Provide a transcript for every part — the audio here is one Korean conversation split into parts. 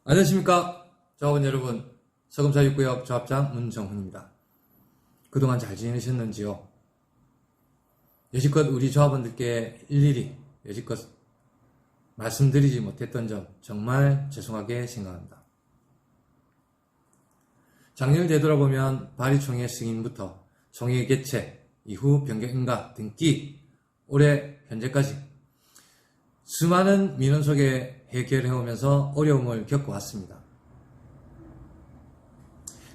안녕하십니까 조합원 여러분, 서금사 6구역 조합장 문정훈입니다. 그동안 잘 지내셨는지요? 여지껏 우리 조합원들께 일일이 여지껏 말씀드리지 못했던 점 정말 죄송하게 생각합니다. 작년을 되돌아보면 발의총회 승인부터 총회 개최, 이후 변경인가 등기, 올해 현재까지 수많은 민원 속에 해결해오면서 어려움을 겪어왔습니다.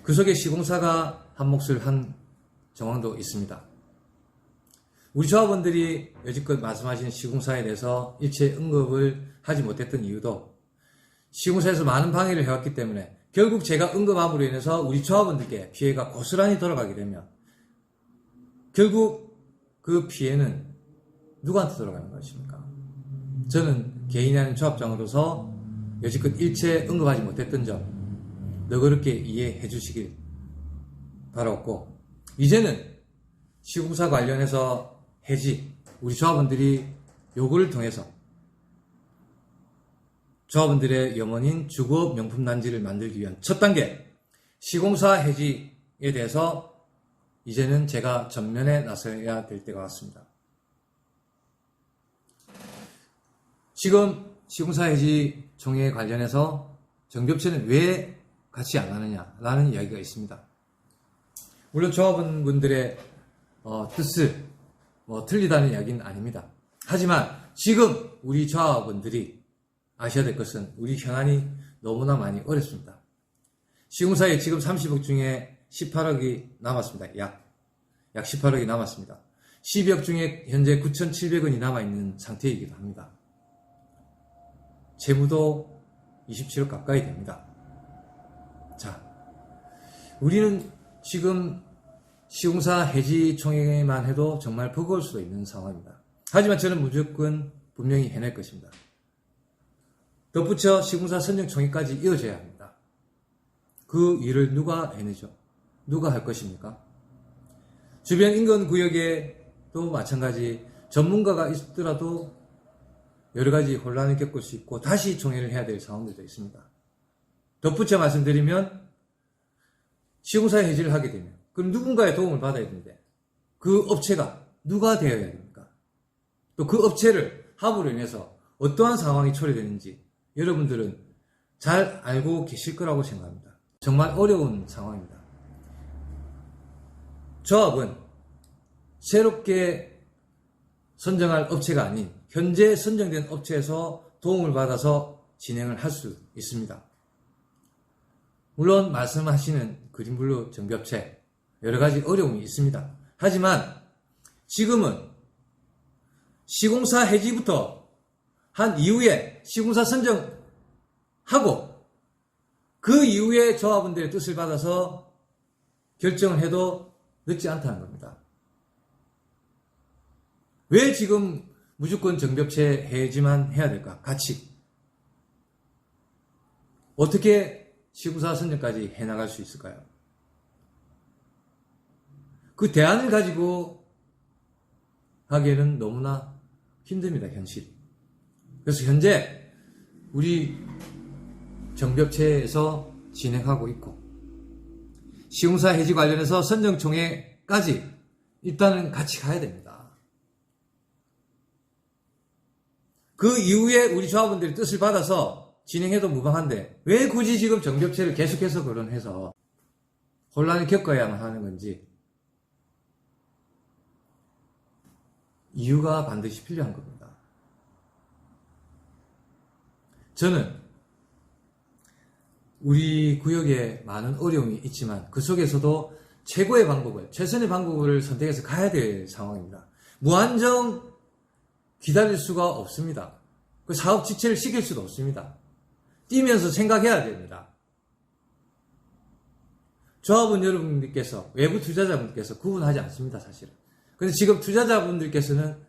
그 속에 시공사가 한 몫을 한 정황도 있습니다. 우리 조합원들이 여지껏 말씀하신 시공사에 대해서 일체 언급을 하지 못했던 이유도 시공사에서 많은 방해를 해왔기 때문에 결국 제가 언급함으로 인해서 우리 조합원들께 피해가 고스란히 돌아가게 되면 결국 그 피해는 누구한테 돌아가는 것입니까? 저는 개인이 아닌 조합장으로서 여지껏 일체 언급하지 못했던 점 너그럽게 이해해 주시길 바라고, 이제는 시공사 관련해서 해지, 우리 조합원들이 요구를 통해서 조합원들의 염원인 주거업 명품단지를 만들기 위한 첫 단계 시공사 해지에 대해서 이제는 제가 전면에 나서야 될 때가 왔습니다. 지금 시공사 해지 총회에 관련해서 정비업체는 왜 같이 안 하느냐라는 이야기가 있습니다. 물론 조합원분들의 뜻을 틀리다는 이야기는 아닙니다. 하지만 지금 우리 조합원들이 아셔야 될 것은 우리 현안이 너무나 많이 어렵습니다. 시공사에 지금 30억 중에 18억이 남았습니다. 약 18억이 남았습니다. 12억 중에 현재 9,700원이 남아있는 상태이기도 합니다. 재무도 27억 가까이 됩니다. 자, 우리는 지금 시공사 해지 총회만 해도 정말 버거울 수도 있는 상황입니다. 하지만 저는 무조건 분명히 해낼 것입니다. 덧붙여 시공사 선정 총회까지 이어져야 합니다. 그 일을 누가 해내죠? 누가 할 것입니까? 주변 인근 구역에도 마찬가지 전문가가 있더라도 여러 가지 혼란을 겪을 수 있고 다시 총회를 해야 될 상황들도 있습니다. 덧붙여 말씀드리면 시공사 해지를 하게 되면 그럼 누군가의 도움을 받아야 되는데 그 업체가 누가 되어야 됩니까? 또 그 업체를 함으로 인해서 어떠한 상황이 초래되는지 여러분들은 잘 알고 계실 거라고 생각합니다. 정말 어려운 상황입니다. 조합은 새롭게 선정할 업체가 아닌 현재 선정된 업체에서 도움을 받아서 진행을 할 수 있습니다. 물론 말씀하시는 그린블루 정비업체 여러 가지 어려움이 있습니다. 하지만 지금은 시공사 해지부터 한 이후에 시공사 선정하고 그 이후에 조합원들의 뜻을 받아서 결정을 해도 늦지 않다는 겁니다. 왜 지금 무조건 정비업체 해지만 해야 될까? 같이. 어떻게 시공사 선정까지 해나갈 수 있을까요? 그 대안을 가지고 하기에는 너무나 힘듭니다, 현실이. 그래서 현재 우리 정비업체에서 진행하고 있고 시공사 해지 관련해서 선정총회까지 일단은 같이 가야 됩니다. 그 이후에 우리 조합원들의 뜻을 받아서 진행해도 무방한데 왜 굳이 지금 정비업체를 계속해서 거론해서 혼란을 겪어야만 하는 건지 이유가 반드시 필요한 겁니다. 저는 우리 구역에 많은 어려움이 있지만 그 속에서도 최고의 방법을, 최선의 방법을 선택해서 가야 될 상황입니다. 무한정 기다릴 수가 없습니다. 그 사업 지체를 시킬 수도 없습니다. 뛰면서 생각해야 됩니다. 조합원 여러분들께서, 외부 투자자분들께서 구분하지 않습니다, 사실은. 그런데 지금 투자자분들께서는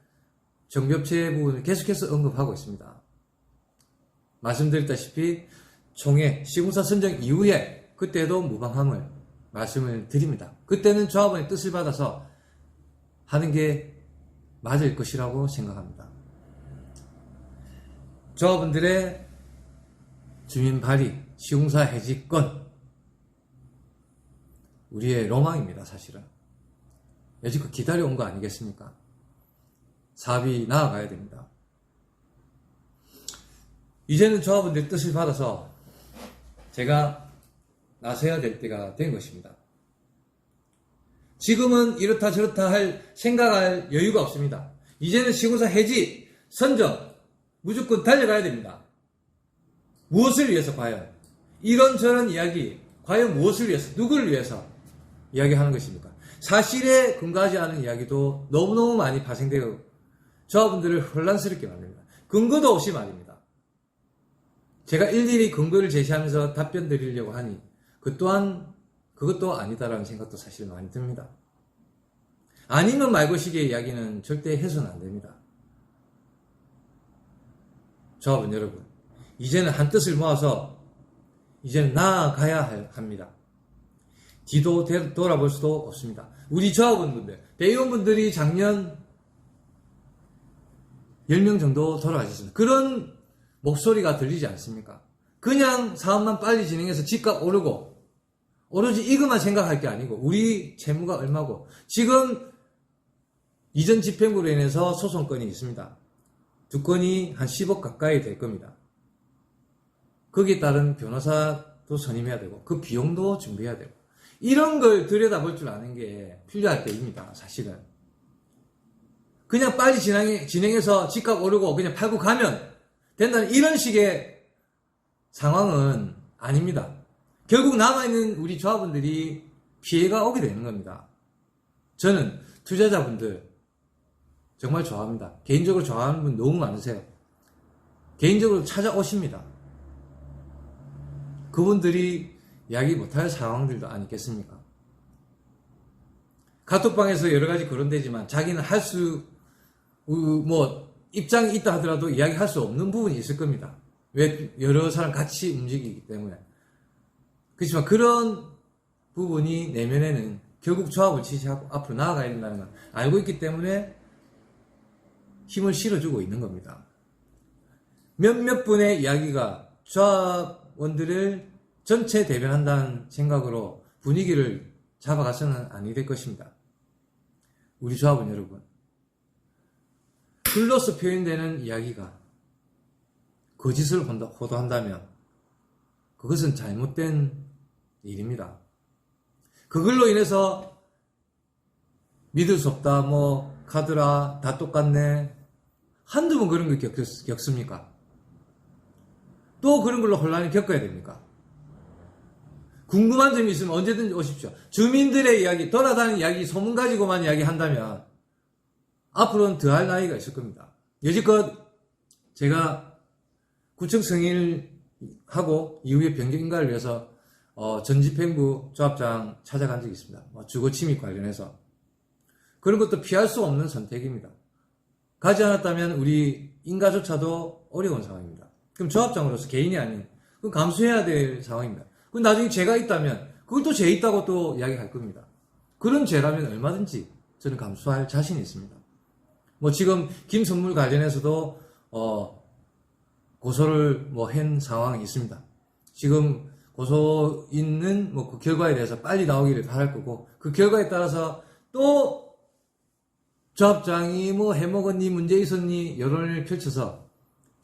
정비업체 부분을 계속해서 언급하고 있습니다. 말씀드렸다시피 총회, 시공사 선정 이후에 그때도 무방함을 말씀을 드립니다. 그때는 조합원의 뜻을 받아서 하는 게 맞을 것이라고 생각합니다. 조합원들의 주민 발의, 시공사 해지권, 우리의 로망입니다. 사실은 여지껏 기다려온 거 아니겠습니까? 사업이 나아가야 됩니다. 이제는 조합원들 뜻을 받아서 제가 나서야 될 때가 된 것입니다. 지금은 이렇다 저렇다 생각할 여유가 없습니다. 이제는 시공사 해지, 선정, 무조건 달려가야 됩니다. 무엇을 위해서 과연? 이런저런 이야기, 과연 무엇을 위해서, 누구를 위해서 이야기하는 것입니까? 사실에 근거하지 않은 이야기도 너무너무 많이 발생되고 조합원들을 혼란스럽게 만듭니다. 근거도 없이 말입니다. 제가 일일이 근거를 제시하면서 답변 드리려고 하니 그것도 아니다라는 생각도 사실 많이 듭니다. 아니면 말고식의 이야기는 절대 해서는 안 됩니다. 조합원 여러분, 이제는 한 뜻을 모아서 이제는 나아가야 합니다. 뒤도 돌아볼 수도 없습니다. 우리 조합원분들, 대의원분들이 작년 10명 정도 돌아가셨습니다. 그런 목소리가 들리지 않습니까? 그냥 사업만 빨리 진행해서 집값 오르고 오로지 이것만 생각할 게 아니고 우리 채무가 얼마고 지금 이전 집행부로 인해서 소송건이 있습니다. 두 건이 한 10억 가까이 될 겁니다. 거기에 따른 변호사도 선임해야 되고 그 비용도 준비해야 되고 이런 걸 들여다볼 줄 아는 게 필요할 때입니다. 사실은 그냥 빨리 진행해서 집값 오르고 그냥 팔고 가면 된다는 이런 식의 상황은 아닙니다. 결국 남아있는 우리 조합원들이 피해가 오게 되는 겁니다. 저는 투자자분들 정말 좋아합니다. 개인적으로 좋아하는 분 너무 많으세요. 개인적으로 찾아오십니다. 그분들이 이야기 못할 상황들도 아니겠습니까? 카톡방에서 여러 가지 거론되지만 자기는 입장이 있다 하더라도 이야기할 수 없는 부분이 있을 겁니다. 왜? 여러 사람 같이 움직이기 때문에. 그렇지만 그런 부분이 내면에는 결국 조합을 지지하고 앞으로 나아가야 된다는 걸 알고 있기 때문에 힘을 실어주고 있는 겁니다. 몇몇 분의 이야기가 조합원들을 전체 대변한다는 생각으로 분위기를 잡아가서는 아니 될 것입니다. 우리 조합원 여러분, 글로서 표현되는 이야기가 거짓을 호도한다면 그것은 잘못된 일입니다. 그걸로 인해서 믿을 수 없다, 카드라, 다 똑같네. 한두 번 그런 걸 겪습니까? 또 그런 걸로 혼란을 겪어야 됩니까? 궁금한 점이 있으면 언제든지 오십시오. 주민들의 이야기, 돌아다니는 이야기, 소문 가지고만 이야기한다면 앞으로는 더할 나이가 있을 겁니다. 여지껏 제가 구청 승인하고 이후에 변경 인가를 위해서 전집행부 조합장 찾아간 적이 있습니다. 주거 침입 관련해서. 그런 것도 피할 수 없는 선택입니다. 가지 않았다면 우리 인가조차도 어려운 상황입니다. 그럼 조합장으로서 개인이 아닌, 그럼 감수해야 될 상황입니다. 그럼 나중에 죄가 있다면 그걸 또 죄 있다고 또 이야기할 겁니다. 그런 죄라면 얼마든지 저는 감수할 자신이 있습니다. 지금 김선물 관련해서도 고소를 한 상황이 있습니다. 지금 고소 있는 그 결과에 대해서 빨리 나오기를 바랄 거고 그 결과에 따라서 또 조합장이 해먹었니 문제 있었니 여론을 펼쳐서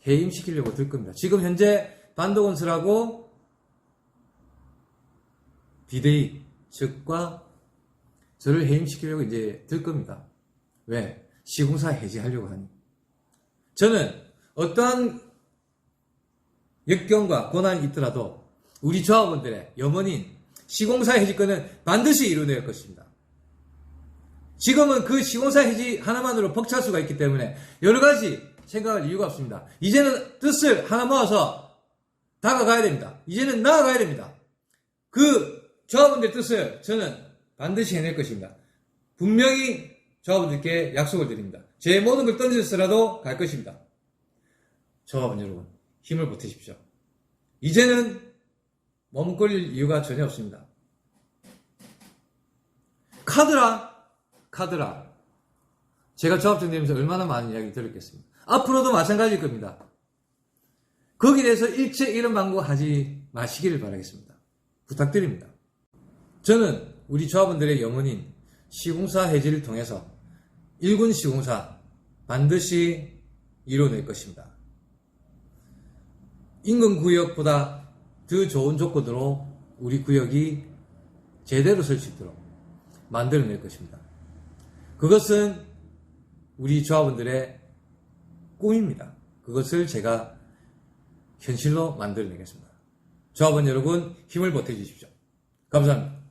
해임시키려고 들 겁니다. 지금 현재 반도건설하고 비대위 측과 저를 해임시키려고 이제 들 겁니다. 왜? 시공사 해지하려고 하니. 저는 어떠한 역경과 고난이 있더라도 우리 조합원들의 염원인 시공사 해지권은 반드시 이루어낼 것입니다. 지금은 그 시공사 해지 하나만으로 벅찰 수가 있기 때문에 여러 가지 생각할 이유가 없습니다. 이제는 뜻을 하나 모아서 다가가야 됩니다. 이제는 나아가야 됩니다. 그 조합원들의 뜻을 저는 반드시 해낼 것입니다. 분명히 조합원들께 약속을 드립니다. 제 모든 걸 던져서라도 갈 것입니다. 조합원 여러분, 힘을 보태십시오. 이제는 머뭇거릴 이유가 전혀 없습니다. 카드라. 제가 조합장 되면서 얼마나 많은 이야기 들었겠습니까? 앞으로도 마찬가지일 겁니다. 거기에 대해서 일체 이런 방구하지 마시기를 바라겠습니다. 부탁드립니다. 저는 우리 조합원들의 염원인 시공사 해지를 통해서 1군 시공사 반드시 이뤄낼 것입니다. 인근구역보다 더 좋은 조건으로 우리 구역이 제대로 설 수 있도록 만들어낼 것입니다. 그것은 우리 조합원들의 꿈입니다. 그것을 제가 현실로 만들어내겠습니다. 조합원 여러분 힘을 보태주십시오. 감사합니다.